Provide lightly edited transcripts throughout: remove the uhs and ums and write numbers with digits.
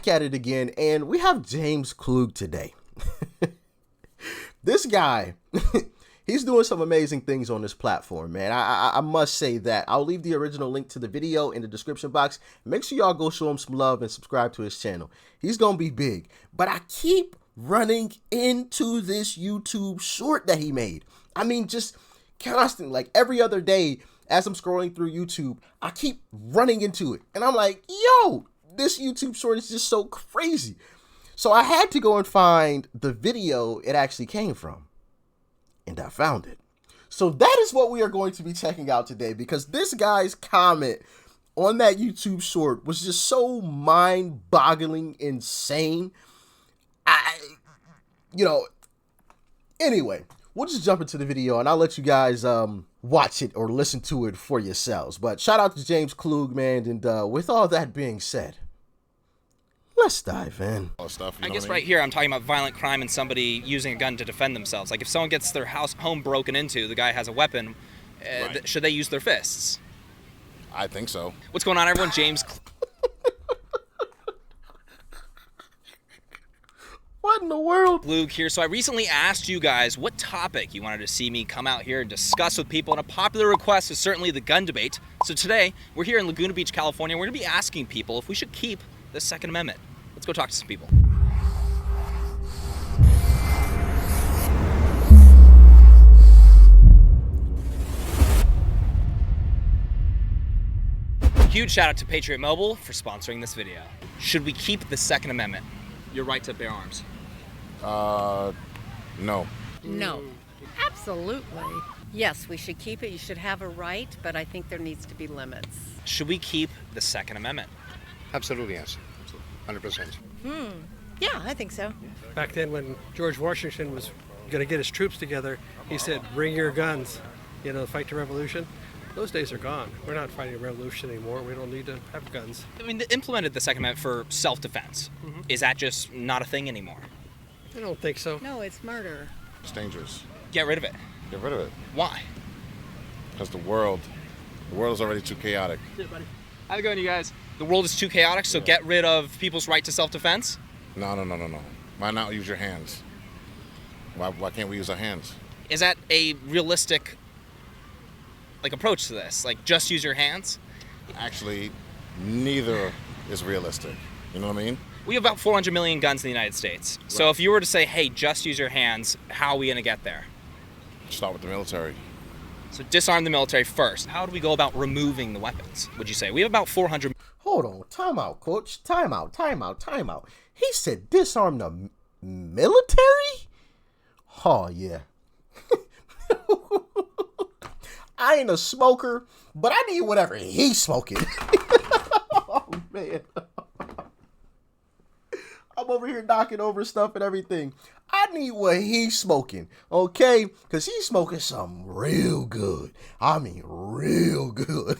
back at it again, and we have James Klug today. This guy, he's doing some amazing things on this platform, man. I must say that. I'll leave the original link to the video in the description box. Make sure y'all go show him some love and subscribe to his channel. He's gonna be big. But I keep running into this YouTube short that he made. I mean, just constant, like every other day as I'm scrolling through YouTube, I keep running into it. And I'm like, yo, this YouTube short is just so crazy. So I had to go and find the video it actually came from. And I found it. So that is what we are going to be checking out today, because this guy's comment on that YouTube short was just so mind-boggling, insane. Anyway, we'll just jump into the video and I'll let you guys watch it or listen to it for yourselves. But shout out to James Klug, man. And with all that being said, let's dive in. I guess right here I'm talking about violent crime and somebody using a gun to defend themselves. Like if someone gets their home broken into, the guy has a weapon, should they use their fists? I think so. What's going on, everyone? James What in the world? Klug here. So I recently asked you guys what topic you wanted to see me come out here and discuss with people, and a popular request is certainly the gun debate. So today, we're here in Laguna Beach, California. We're going to be asking people if we should keep the Second Amendment. Let's go talk to some people. Huge shout out to Patriot Mobile for sponsoring this video. Should we keep the Second Amendment, your right to bear arms? No. No, absolutely. Yes, we should keep it. You should have a right, but I think there needs to be limits. Should we keep the Second Amendment? Absolutely, yes. 100%. Yeah, I think so. Back then when George Washington was going to get his troops together, he said, bring your guns, fight the revolution. Those days are gone. We're not fighting a revolution anymore. We don't need to have guns. I mean, they implemented the Second Amendment for self-defense. Is that just not a thing anymore? I don't think so. No, it's murder. It's dangerous. Get rid of it. Get rid of it. Why? Because the world is already too chaotic. How's it going, you guys? The world is too chaotic, so get rid of people's right to self-defense? No. Why not use your hands? Why can't we use our hands? Is that a realistic approach to this? Like, just use your hands? Actually, neither is realistic. You know what I mean? We have about 400 million guns in the United States. Right. So if you were to say, hey, just use your hands, how are we going to get there? Start with the military. So disarm the military first. How do we go about removing the weapons, would you say? We have about 400. Hold on. Time out, coach. Time out. He said disarm the military? Oh, yeah. I ain't a smoker, but I need whatever he's smoking. Oh, man. I'm over here knocking over stuff and everything. I need what he's smoking, okay? Because he's smoking something real good. I mean, real good.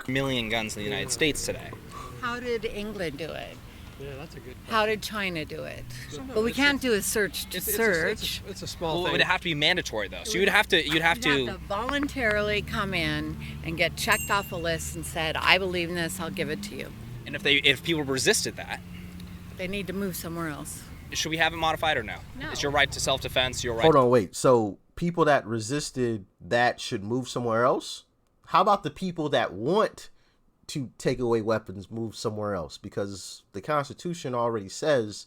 Million guns in the United States today. How did England do it? Yeah, that's a good point. How did China do it? But we can't do a search to search. It's a small Well, thing. it would have to be mandatory, though. So you'd have to voluntarily come in and get checked off a list and said, I believe in this, I'll give it to you. And if people resisted that, They need to move somewhere else. should we have it modified or no? No. It's your right to self-defense, your right. Hold on, wait. So people that resisted that should move somewhere else? How about the people that want to take away weapons move somewhere else? Because the Constitution already says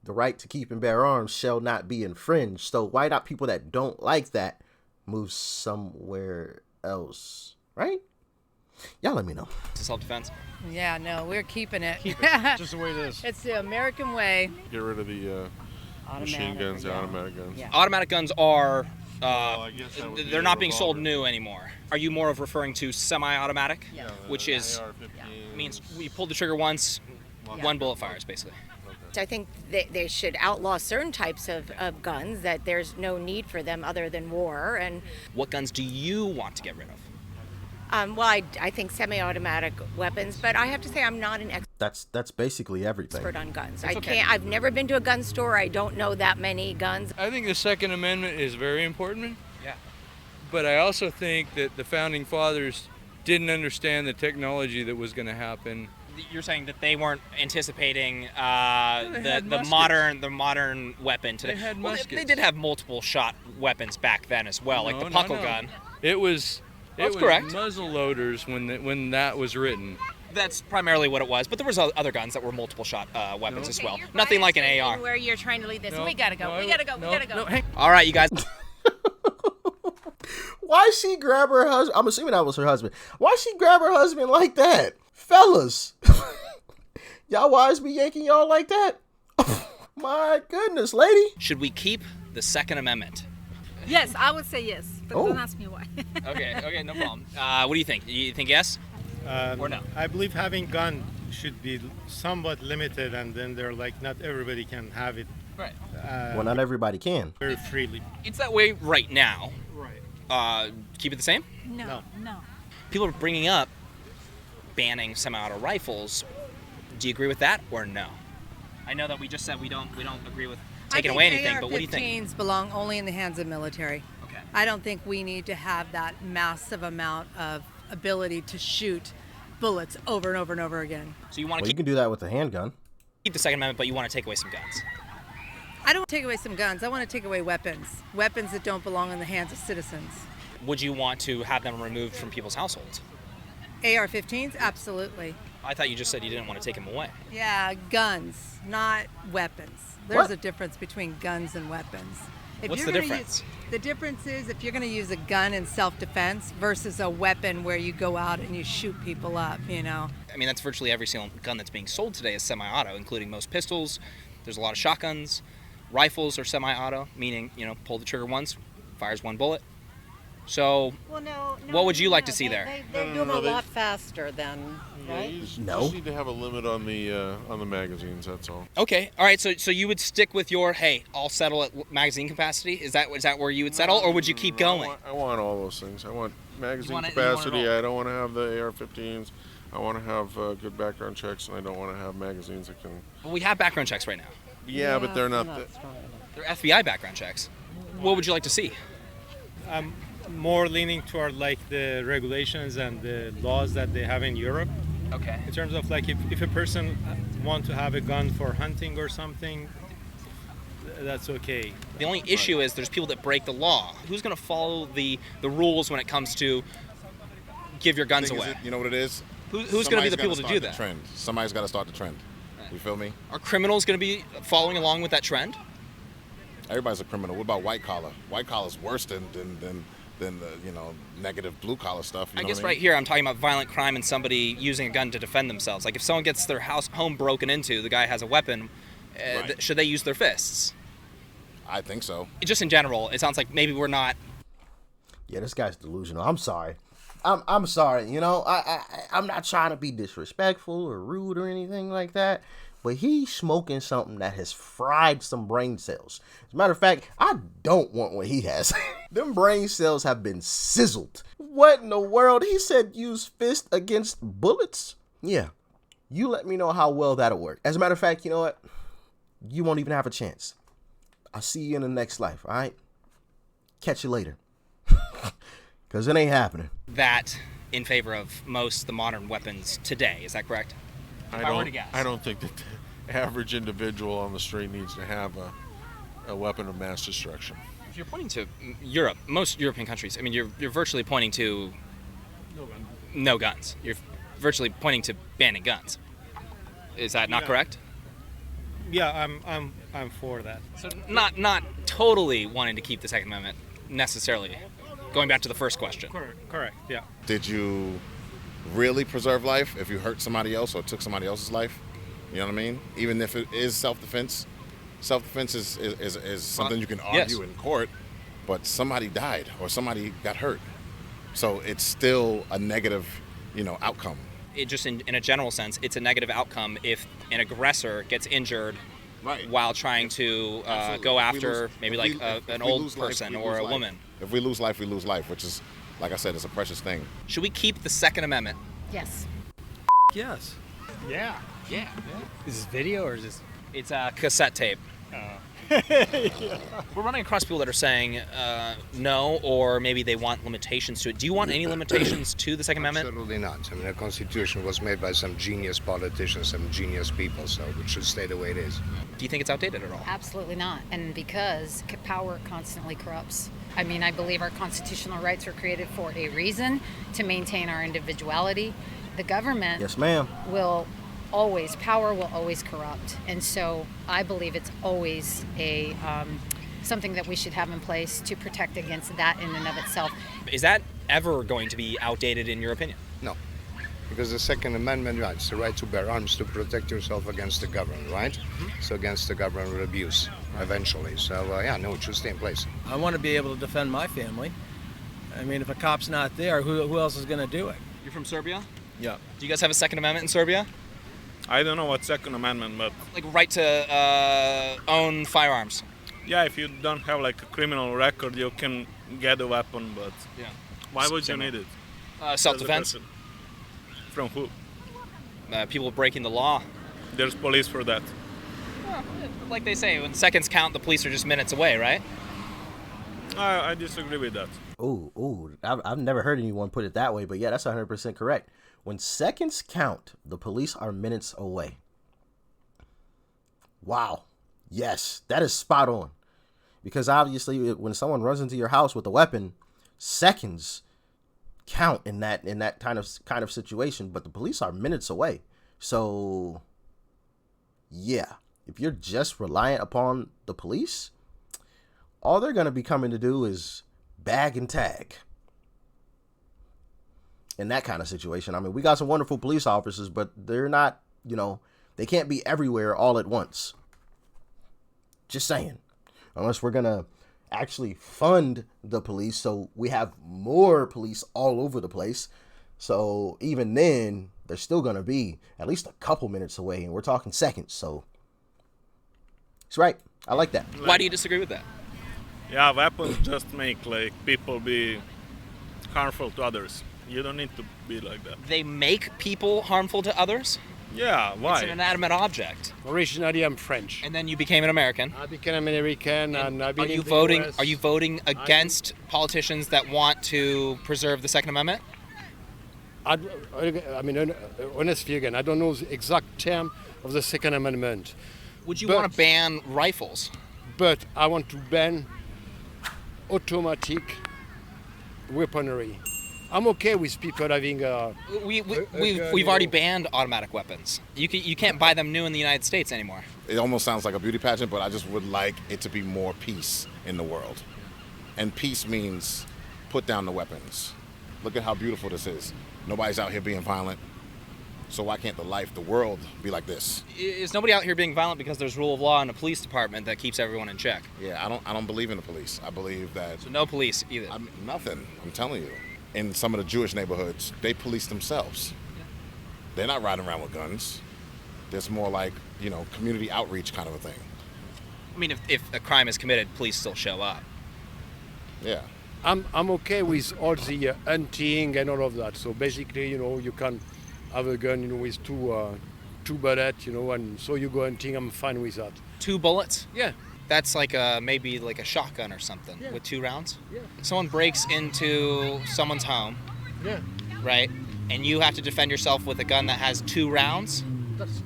the right to keep and bear arms shall not be infringed. So why not people that don't like that move somewhere else, right? Y'all let me know. To self-defense. Yeah, no, we're keeping it. Keep it just the way it is. It's the American way. Get rid of the machine guns, the automatic guns. Yeah. Automatic guns are, I guess that would be they're a not being sold revolver. new anymore. Are you more of referring to semi-automatic? Yeah. Which is, AR-15s. means we pull the trigger once, Yeah. one bullet fires, basically. I think they should outlaw certain types of guns, that there's no need for them other than war. And What guns do you want to get rid of? I think semi-automatic weapons, but I have to say I'm not an That's basically everything. expert on guns. That's okay. I've never been to a gun store. I don't know that many guns. I think the Second Amendment is very important. Yeah. But I also think that the Founding Fathers didn't understand the technology that was going to happen you're saying that they weren't anticipating had the muskets. modern weapon today. They had Well, muskets. they did have multiple shot weapons back then as well, like the puckle gun. It was. That's correct. Muzzle loaders when that was written. That's primarily what it was, but there was other guns that were multiple shot weapons as well. Nothing like an AR. Where you're trying to lead this. No, we gotta go. no, we gotta go. no, we gotta go. no, hang- All right, you guys. Why she grab her husband? I'm assuming that was her husband. Why she grab her husband like that? Fellas, y'all wives be yanking y'all like that? My goodness, lady. Should we keep the Second Amendment? Yes, I would say yes, but Oh. don't ask me why. Okay, no problem. What do you think? You think yes? Or no? I believe having gun should be somewhat limited, and then they're like not everybody can have it Right. Well, not everybody can. very freely. It's that way right now. Right. Keep it the same? No. People are bringing up banning semi-auto rifles. Do you agree with that or no? I know that we just said we don't agree with taking away anything, but what do you think? AR-15s belong only in the hands of military. Okay. I don't think we need to have that massive amount of ability to shoot bullets over and over and over again. So you want Well, to you can do that with a handgun. keep the Second Amendment, but you want to take away some guns. I don't want to take away some guns. I want to take away weapons. Weapons that don't belong in the hands of citizens. Would you want to have them removed from people's households? AR-15s? Absolutely. I thought you just said you didn't want to take them away. Yeah, guns, not weapons. There's What? a difference between guns and weapons. What's you're the gonna difference? the difference is if you're going to use a gun in self-defense versus a weapon where you go out and you shoot people up, you know. I mean, that's virtually every single gun that's being sold today is semi-auto, including most pistols. There's a lot of shotguns. Rifles are semi-auto, meaning, pull the trigger once, fires one bullet. So, Well, no. What would you like to see there? They do them No, a they- lot faster than, right? You just No. need to have a limit on the magazines. That's all. okay, all right. So you would stick with your, hey, I'll settle at magazine capacity. Is that where you would settle, or would you keep going? I want all those things. I want magazine want it- you want it capacity. all. I don't want to have the AR-15s. I want to have good background checks, and I don't want to have magazines that can. Well, we have background checks right now. Yeah, but they're not. They're FBI background checks. What would you like to see? I'm more leaning toward like the regulations and the laws that they have in Europe. Okay. In terms of like if a person want to have a gun for hunting or something, that's okay. The only issue is there's people that break the law. Who's going to follow the rules when it comes to give your guns Thing is, away? you know what it is? Who's going to be the people to do that? Trend. Somebody's got to start the trend. You feel me? Are criminals going to be following along with that trend? Everybody's a criminal. What about white collar? White collar's worse than the negative blue collar stuff. You I know guess what right here I'm talking about violent crime and somebody using a gun to defend themselves. Like if someone gets their home broken into, the guy has a weapon, Right. should they use their fists? I think so. Just in general, it sounds like maybe we're not. Yeah, this guy's delusional. I'm sorry. I'm sorry. I'm not trying to be disrespectful or rude or anything like that. But he's smoking something that has fried some brain cells. As a matter of fact, I don't want what he has. Them brain cells have been sizzled. What in the world? He said use fist against bullets? Yeah. You let me know how well that'll work. As a matter of fact, you know what? You won't even have a chance. I'll see you in the next life, all right? Catch you later. Because it ain't happening. That in favor of most the modern weapons today. Is that correct? If I were to guess. I don't think that the average individual on the street needs to have a weapon of mass destruction. If you're pointing to Europe, most European countries, I mean, you're virtually pointing to no guns. You're virtually pointing to banning guns. Is that not correct? Yeah, I'm for that. So not totally wanting to keep the Second Amendment necessarily. Going back to the first question. Correct. Yeah. Did you really preserve life if you hurt somebody else or took somebody else's life? You know what I mean? Even if it is self-defense. Self-defense is something you can argue in court, but somebody died or somebody got hurt. So it's still a negative, outcome. It just in a general sense, it's a negative outcome if an aggressor gets injured while trying to go after maybe like an old person or a woman. If we lose life, we lose life, which is, like I said, it's a precious thing. Should we keep the Second Amendment? Yes. Yes. Yeah. Yeah. Is this video or is this? It's a cassette tape. We're running across people that are saying no, or maybe they want limitations to it. Do you want any limitations to the Second Amendment? Absolutely not. I mean, the Constitution was made by some genius politicians, some genius people, so it should stay the way it is. Do you think it's outdated at all? Absolutely not. And because power constantly corrupts. I mean, I believe our constitutional rights were created for a reason, to maintain our individuality. The government Yes, ma'am. power will always corrupt. And so I believe it's always a something that we should have in place to protect against that in and of itself. Is that ever going to be outdated in your opinion? No. Because the Second Amendment, right, it's the right to bear arms to protect yourself against the government, right? So against the government abuse, eventually. So, yeah, no, it should stay in place. I want to be able to defend my family. I mean, if a cop's not there, who else is going to do it? You're from Serbia? Yeah. Do you guys have a Second Amendment in Serbia? I don't know what Second Amendment, but Like right to own firearms? yeah, if you don't have like a criminal record, you can get a weapon, but Yeah. why would you Similar. need it? Self-defense? As a person? From who? People breaking the law? There's police for that. Like they say, when seconds count, the police are just minutes away, right? I disagree with that. Ooh, I've never heard anyone put it that way, but yeah, that's 100% correct. When seconds count, the police are minutes away. Wow. Yes, that is spot on. Because obviously, when someone runs into your house with a weapon, seconds count in that kind of situation, but the police are minutes away. So, yeah, if you're just reliant upon the police, all they're going to be coming to do is bag and tag. In that kind of situation, I mean, we got some wonderful police officers, but they're not, they can't be everywhere all at once. Just saying. Unless we're going to actually fund the police so we have more police all over the place. So even then, they're still going to be at least a couple minutes away, and we're talking seconds. So it's right. I like that. Why do you disagree with that? Yeah, weapons just make like people be harmful to others. You don't need to be like that. They make people harmful to others? Yeah, why? It's an inanimate object. Originally, I'm French. And then you became an American. I became American, and I've been Are you in the voting? US. Are you voting against politicians that want to preserve the Second Amendment? I mean, honestly, again, I don't know the exact term of the Second Amendment. Would you But- want to ban rifles? But I want to ban automatic weaponry. I'm okay with people having We've already banned automatic weapons. You can't buy them new in the United States anymore. It almost sounds like a beauty pageant, but I just would like it to be more peace in the world. And peace means put down the weapons. Look at how beautiful this is. Nobody's out here being violent. So why can't the world be like this? Is nobody out here being violent because there's rule of law and a police department that keeps everyone in check? Yeah, I don't believe in the police. I believe that So no police either. nothing. I'm telling you. In some of the Jewish neighborhoods, they police themselves. They're not riding around with guns. There's more like, community outreach kind of a thing. I mean, if a crime is committed, police still show up. Yeah. I'm okay with all the hunting and all of that. So basically, you can have a gun, with two bullets, and so you go hunting. I'm fine with that. 2 bullets? Yeah. That's like maybe like a shotgun or something with 2 rounds. Yeah. Someone breaks into someone's home, Yeah. right? And you have to defend yourself with a gun that has 2 rounds.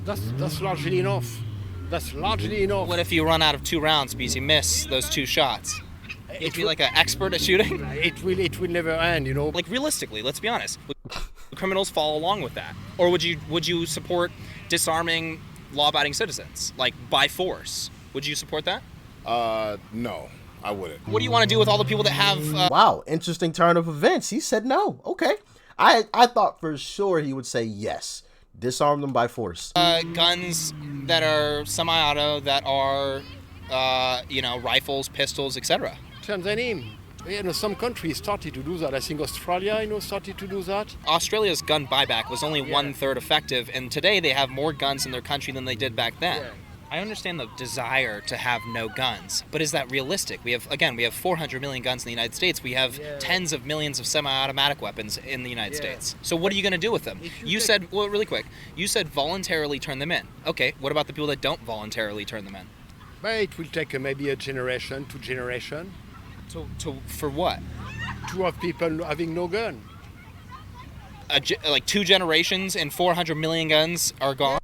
That's largely enough. That's largely enough. What if you run out of 2 rounds because you miss those 2 shots? You'd be like an expert at shooting? It will never end, Like realistically, let's be honest. Would criminals follow along with that? Or would you support disarming law-abiding citizens, like by force? Would you support that? No, I wouldn't. What do you want to do with all the people that have Wow, interesting turn of events. He said no. Okay. I thought for sure he would say yes. Disarm them by force. guns that are semi-auto, that are, rifles, pistols, etc.? Tanzania, some countries started to do that. I think Australia, started to do that. Australia's gun buyback was only 1/3 effective, and today they have more guns in their country than they did back then. Yeah. I understand the desire to have no guns, but is that realistic? We have 400 million guns in the United States. We have tens of millions of semi-automatic weapons in the United States. So what are you going to do with them? You said, really quick, you said voluntarily turn them in. Okay, what about the people that don't voluntarily turn them in? But it will take maybe a generation, 2 generations. For what? To have people having no gun. Like 2 generations and 400 million guns are gone?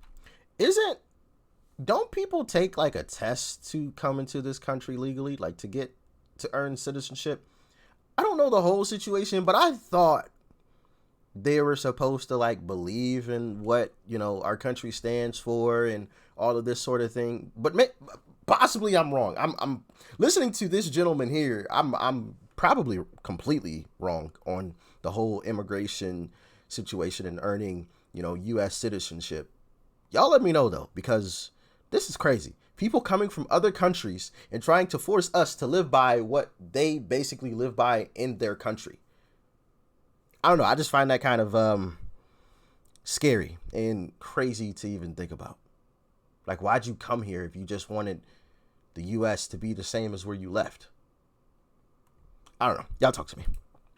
Don't people take like a test to come into this country legally, like to earn citizenship? I don't know the whole situation, but I thought they were supposed to like believe in what, you know, our country stands for and all of this sort of thing. But possibly I'm wrong. I'm listening to this gentleman here. I'm probably completely wrong on the whole immigration situation and earning, you know, U.S. citizenship. Y'all let me know though, because this is crazy. People coming from other countries and trying to force us to live by what they basically live by in their country. I don't know. I just find that kind of scary and crazy to even think about. Like, why'd you come here if you just wanted the U.S. to be the same as where you left? I don't know. Y'all talk to me.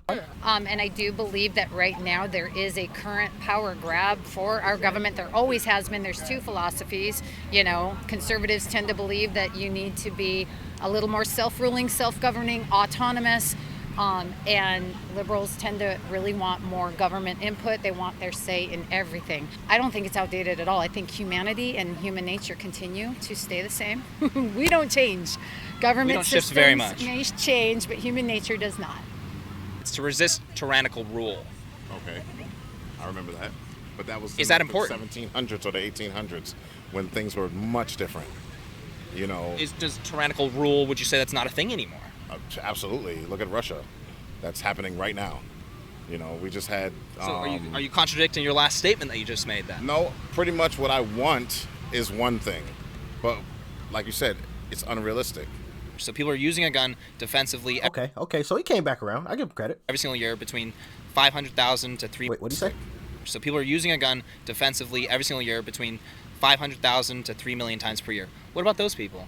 And I do believe that right now there is a current power grab for our government. There always has been. There's 2 philosophies. You know, conservatives tend to believe that you need to be a little more self-ruling, self-governing, autonomous. And liberals tend to really want more government input. They want their say in everything. I don't think it's outdated at all. I think humanity and human nature continue to stay the same. We don't change. Government We don't shift systems very much. may change, but human nature does not. It's to resist tyrannical rule. Okay, I remember that. But that was Is that important? The 1700s or the 1800s when things were much different. You know, Does tyrannical rule, would you say that's not a thing anymore? Absolutely. Look at Russia. That's happening right now. You know, we just had. So are you contradicting your last statement that you just made then? No, pretty much what I want is one thing, but like you said, it's unrealistic. So people are using a gun defensively. Okay. So he came back around. I give him credit. Every single year between 500,000 to 3. Wait, what did you say? So people are using a gun defensively every single year between 500,000 to 3 million times per year. What about those people?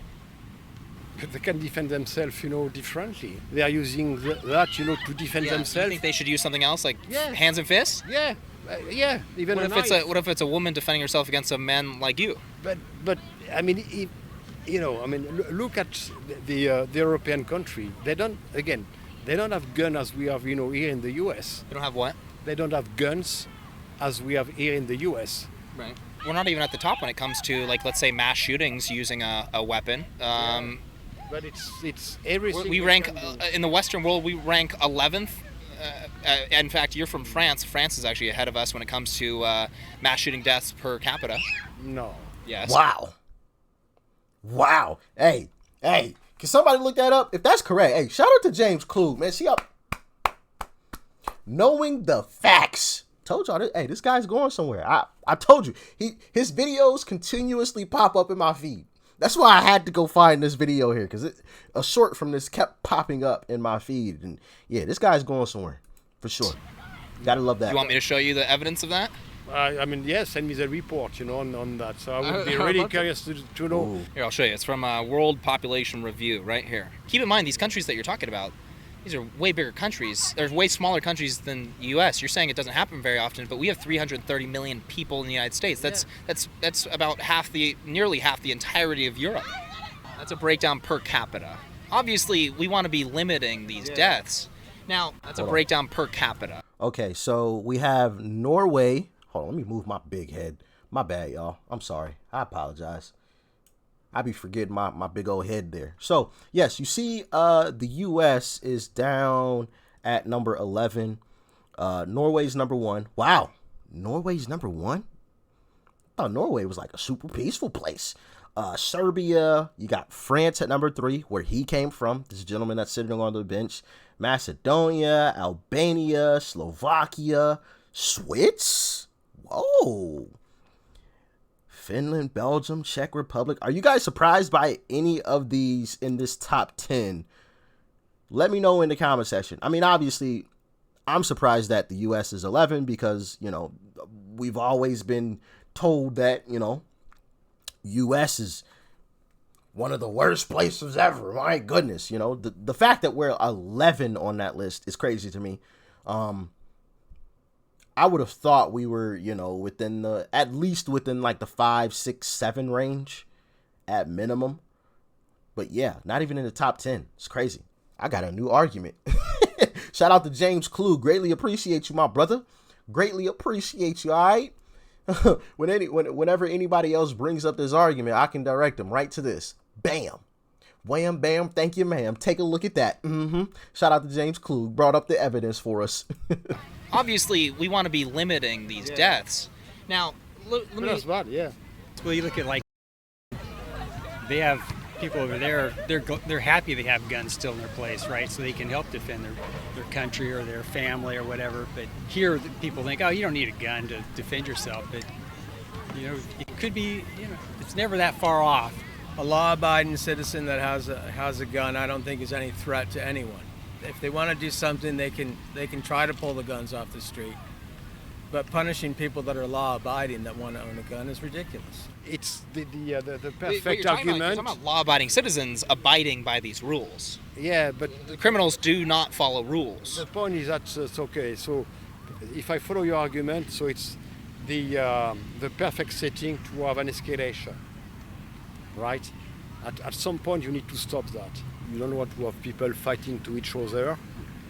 But they can defend themselves, you know, differently. They are using that, you know, to defend Do you themselves. think they should use something else, like Yeah. hands and fists? Yeah, even What a if knife. what if it's a woman defending herself against a man like you? But I mean, look at the European country. They don't have guns as we have, you know, here in the U.S. They don't have what? They don't have guns as we have here in the U.S. Right. We're not even at the top when it comes to, like, let's say mass shootings using a weapon. But it's everything. We rank in the Western world. We rank 11th. In fact, you're from France. France is actually ahead of us when it comes to mass shooting deaths per capita. No. Yes. Wow. Hey, can somebody look that up? If that's correct, hey, shout out to James Klug, man. See up. Knowing the facts. Told y'all, hey, this guy's going somewhere. I told you. His videos continuously pop up in my feed. That's why I had to go find this video here, because a short from this kept popping up in my feed. And yeah, this guy's going somewhere for sure. Gotta love that. You want me to show you the evidence of that? I mean, yes, send me the report, you know, on that. So I would be really curious to know. Ooh. Here, I'll show you. It's from World Population Review right here. Keep in mind, these countries that you're talking about, these are way bigger countries. They're way smaller countries than the U.S. You're saying it doesn't happen very often, but we have 330 million people in the United States. That's about nearly half the entirety of Europe. That's a breakdown per capita. Obviously, we want to be limiting these deaths. Now, that's a breakdown per capita. Okay, so we have Norway. Hold on, let me move my big head. My bad, y'all. I'm sorry. I apologize. I be forgetting my big old head there. So, yes, you see the U.S. is down at number 11. Norway's number 1. Wow. Norway's number 1? I thought Norway was like a super peaceful place. Serbia, you got France at number 3, where he came from. This gentleman that's sitting on the bench. Macedonia, Albania, Slovakia, Swiss. Whoa. Finland, Belgium, Czech Republic. Are you guys surprised by any of these in this top 10? Let me know in the comment section. I mean, obviously, I'm surprised that the U.S. is 11 because, you know, we've always been told that, you know, U.S. is one of the worst places ever. My goodness, you know, the fact that we're 11 on that list is crazy to me. I would have thought we were, you know, at least within like the 5, 6, 7 range at minimum. But yeah, not even in the top 10. It's crazy. I got a new argument. Shout out to James Klug. Greatly appreciate you, my brother. Greatly appreciate you, all right? Whenever anybody else brings up this argument, I can direct them right to this. Bam. Wham, bam, thank you, ma'am. Take a look at that. Shout out to James Klug. Brought up the evidence for us. Obviously, we want to be limiting these deaths. Now, let me... That's bad, yeah. Well, you look at, like, they have people over there, they're happy they have guns still in their place, right? So they can help defend their country or their family or whatever. But here, people think, oh, you don't need a gun to defend yourself. But, you know, it could be, you know, it's never that far off. A law-abiding citizen that has a gun, I don't think is any threat to anyone. If they want to do something, they can try to pull the guns off the street. But punishing people that are law-abiding that want to own a gun is ridiculous. It's the perfect You're talking argument. about law-abiding citizens abiding by these rules. Yeah, but the criminals do not follow rules. The point is that it's okay. So, if I follow your argument, so it's the perfect setting to have an escalation, right? At some point, you need to stop that. You don't want to have people fighting to each other,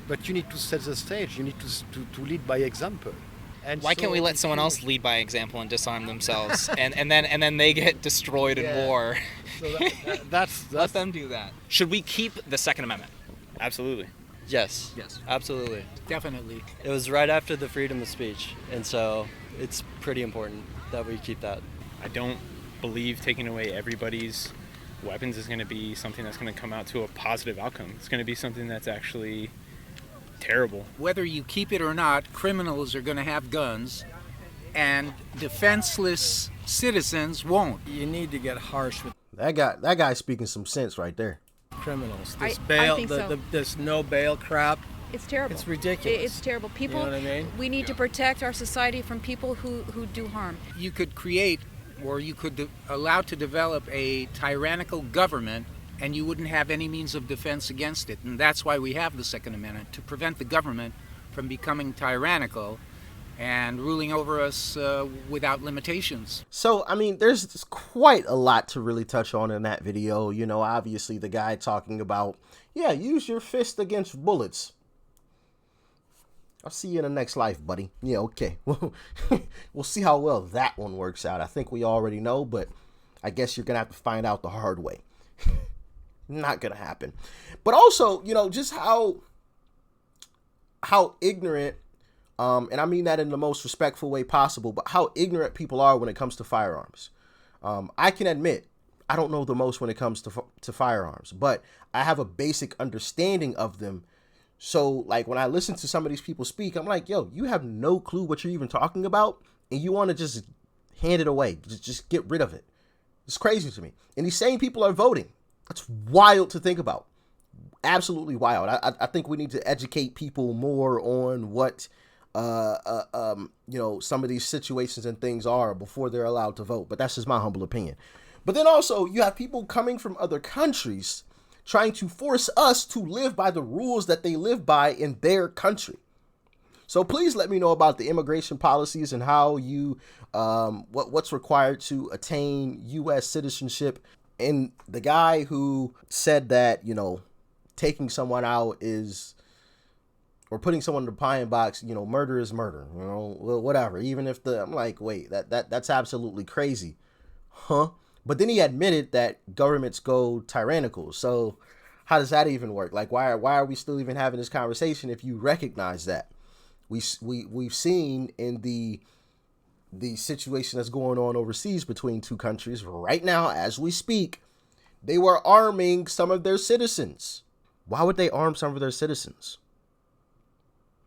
but you need to set the stage. You need to lead by example. And why can't we let someone else lead by example and disarm themselves, and then they get destroyed in war? So that's let them do that. Should we keep the Second Amendment? Absolutely. Yes. Yes. Absolutely. Definitely. It was right after the freedom of speech, and so it's pretty important that we keep that. I don't believe taking away everybody's weapons is going to be something that's going to come out to a positive outcome. It's going to be something that's actually terrible. Whether you keep it or not, criminals are going to have guns, and defenseless citizens won't. You need to get harsh with that guy speaking some sense right there. Criminals. I think so. This no bail crap. It's terrible. It's ridiculous. It's terrible. People, you know what I mean? We need to protect our society from people who do harm. You could create, or you could allow to develop a tyrannical government, and you wouldn't have any means of defense against it. And that's why we have the Second Amendment, to prevent the government from becoming tyrannical and ruling over us without limitations. So, I mean, there's quite a lot to really touch on in that video. You know, obviously the guy talking about, yeah, use your fist against bullets. I'll see you in the next life, buddy. Yeah, okay. We'll see how well that one works out. I think we already know, but I guess you're going to have to find out the hard way. Not gonna happen. But also, you know, just how ignorant, and I mean that in the most respectful way possible, but how ignorant people are when it comes to firearms. I can admit I don't know the most when it comes to firearms, but I have a basic understanding of them. So like when I listen to some of these people speak, I'm like, yo, you have no clue what you're even talking about, and you want to just hand it away, just get rid of it. It's crazy to me. And these same people are voting. That's wild to think about. Absolutely wild. I think we need to educate people more on what, you know, some of these situations and things are before they're allowed to vote. But that's just my humble opinion. But then also you have people coming from other countries trying to force us to live by the rules that they live by in their country. So please let me know about the immigration policies and how you, what's required to attain U.S. citizenship. And the guy who said that, you know, taking someone out is, or putting someone in the pine box, you know, murder is murder, you know, whatever. Even if I'm like, wait, that's absolutely crazy. Huh? But then he admitted that governments go tyrannical. So how does that even work? Like, why are we still even having this conversation if you recognize that? We've seen in the situation that's going on overseas between two countries right now, as we speak, they were arming some of their citizens. Why would they arm some of their citizens?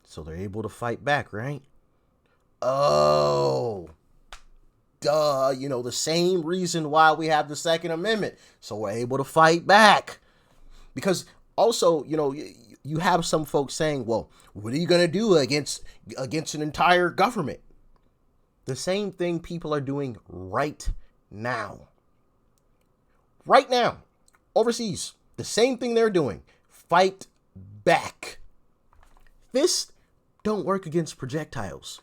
So they're able to fight back, right? Oh, duh. You know, the same reason why we have the Second Amendment. So we're able to fight back. Because also, you know, you have some folks saying, well, what are you going to do against an entire government? The same thing people are doing right now. Right now, overseas, the same thing they're doing. Fight back. Fists don't work against projectiles.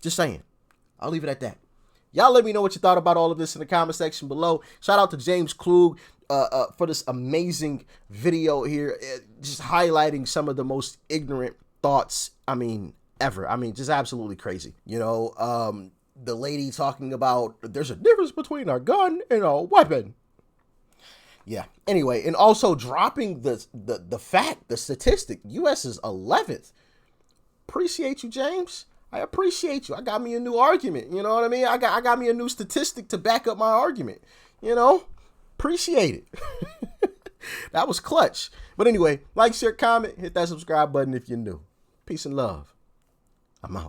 Just saying. I'll leave it at that. Y'all let me know what you thought about all of this in the comment section below. Shout out to James Klug for this amazing video here, just highlighting some of the most ignorant thoughts, I mean, ever. I mean, just absolutely crazy. You know, the lady talking about there's a difference between a gun and a weapon. Yeah. Anyway, and also dropping the fact, the statistic, U.S. is 11th. Appreciate you, James. I appreciate you. I got me a new argument. You know what I mean? I got me a new statistic to back up my argument. You know, appreciate it. That was clutch. But anyway, like, share, comment, hit that subscribe button if you're new. Peace and love. I'm out.